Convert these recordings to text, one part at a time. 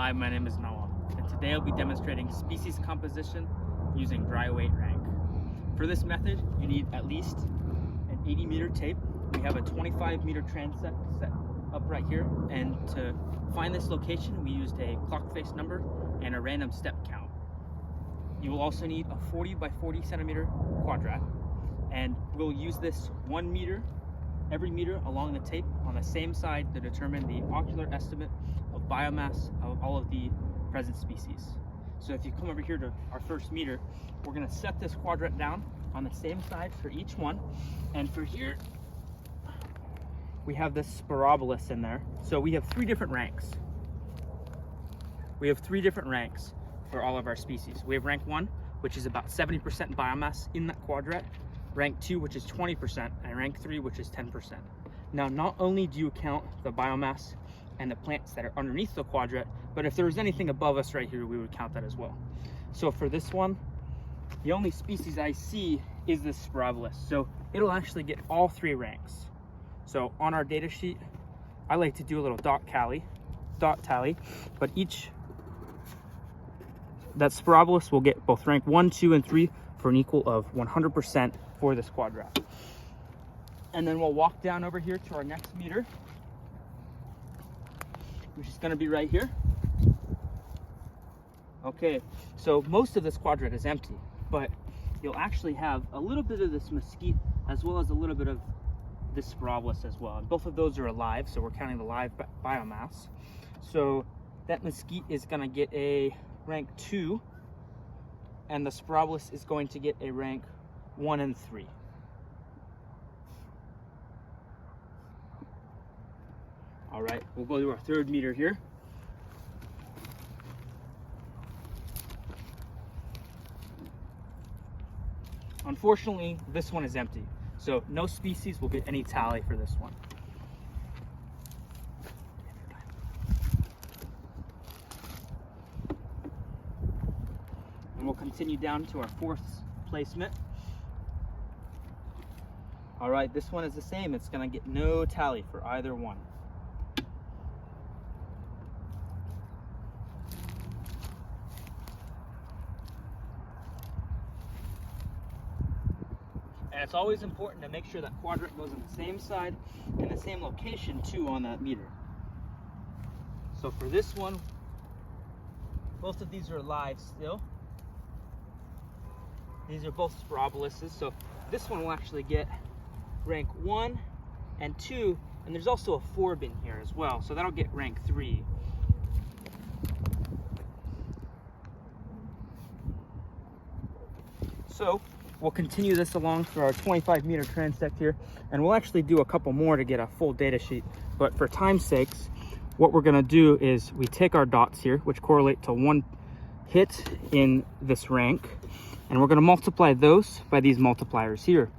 Hi, my name is Noah, and today I'll be demonstrating species composition using dry weight rank. For this method, you need at least an 80 meter tape. We have a 25 meter transect set up right here, and to find this location, we used a clock face number and a random step count. You will also need a 40 by 40 centimeter quadrat, and we'll use this 1 meter every meter along the tape on the same side to determine the ocular estimate of biomass of all of the present species. So if you come over here to our first meter, we're going to set this quadrant down on the same side for each one. And for here, we have this sporobolus in there. So we have 3 different ranks. We have 3 different ranks for all of our species. We have rank 1, which is about 70% biomass in that quadrat, rank 2, which is 20%, and rank 3, which is 10%. Now, not only do you count the biomass and the plants that are underneath the quadrat, but if there was anything above us right here, we would count that as well. So for this one, the only species I see is this sporobolus. So it'll actually get all 3 ranks. So on our data sheet, I like to do a little dot tally, but that sporobolus will get both rank 1, 2, and 3 for an equal of 100% for this quadrat. And then we'll walk down over here to our next meter, which is going to be right here. Okay, so most of this quadrat is empty, but you'll actually have a little bit of this mesquite as well as a little bit of this sporobolus as well. And both of those are alive, so we're counting the live biomass. So that mesquite is going to get a rank 2, and the sporobolus is going to get a rank 1 and 3. All right, we'll go to our third meter here. Unfortunately, this one is empty, so no species will get any tally for this one. And we'll continue down to our 4th placement. All right, this one is the same. It's going to get no tally for either one. And it's always important to make sure that quadrant goes on the same side and the same location too on that meter. So for this one, both of these are alive still. These are both sporoboluses, so this one will actually get rank 1 and 2, and there's also a forb in here as well, so that'll get rank 3. So we'll continue this along for our 25 meter transect here, and we'll actually do a couple more to get a full data sheet. But for time's sakes, what we're going to do is we take our dots here, which correlate to 1 hit in this rank, and we're going to multiply those by these multipliers here,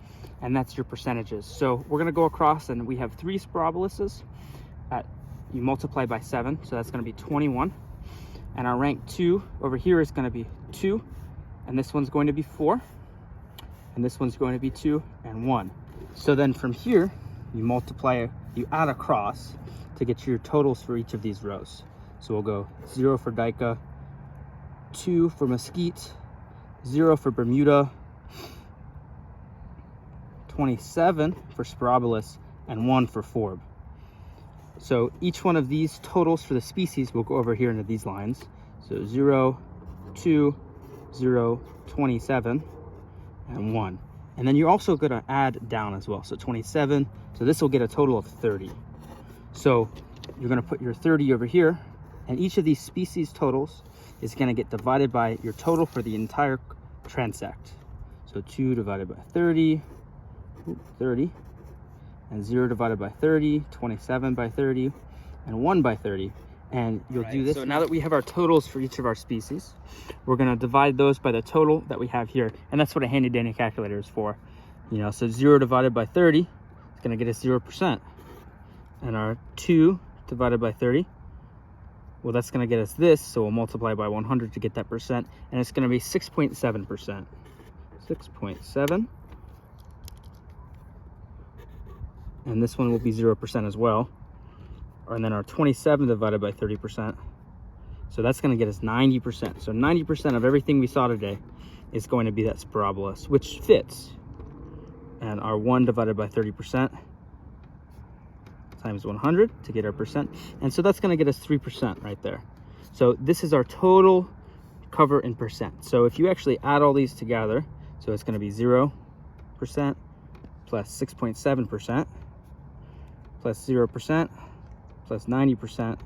and that's your percentages. So we're going to go across, and we have 3 sporoboluses. You multiply by 7, so that's going to be 21. And our rank 2 over here is going to be 2, and this one's going to be 4. And this one's going to be 2 and 1. So then from here, you add across to get your totals for each of these rows. So we'll go 0 for Dica, 2 for Mesquite, 0 for Bermuda, 27 for Sporobolus, and 1 for Forb. So each one of these totals for the species will go over here into these lines. So 0, 2, 0, 27, and 1. And then you're also going to add down as well, so 27, so this will get a total of 30. So you're going to put your 30 over here, and each of these species totals is going to get divided by your total for the entire transect. So 2 divided by 30, 30, and 0 divided by 30, 27 by 30, and 1 by 30. And you'll do this. So now that we have our totals for each of our species, we're going to divide those by the total that we have here. And that's what a handy dandy calculator is for. So 0 divided by 30 is going to get us 0%. And our 2 divided by 30, well, that's going to get us this. So we'll multiply by 100 to get that percent. And it's going to be 6.7%. 6.7. And this one will be 0% as well. And then our 27 divided by 30% So that's going to get us 90%. So 90% of everything we saw today is going to be that spirabolus, which fits. And our 1 divided by 30% times 100 to get our percent. And so that's going to get us 3% right there. So this is our total cover in percent. So if you actually add all these together, so it's going to be 0% plus 6.7% plus 0% plus 90%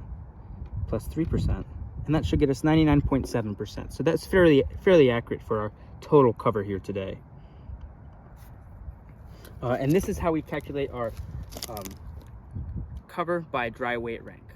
plus 3%. And that should get us 99.7%. So that's fairly accurate for our total cover here today. And this is how we calculate our cover by dry weight rank.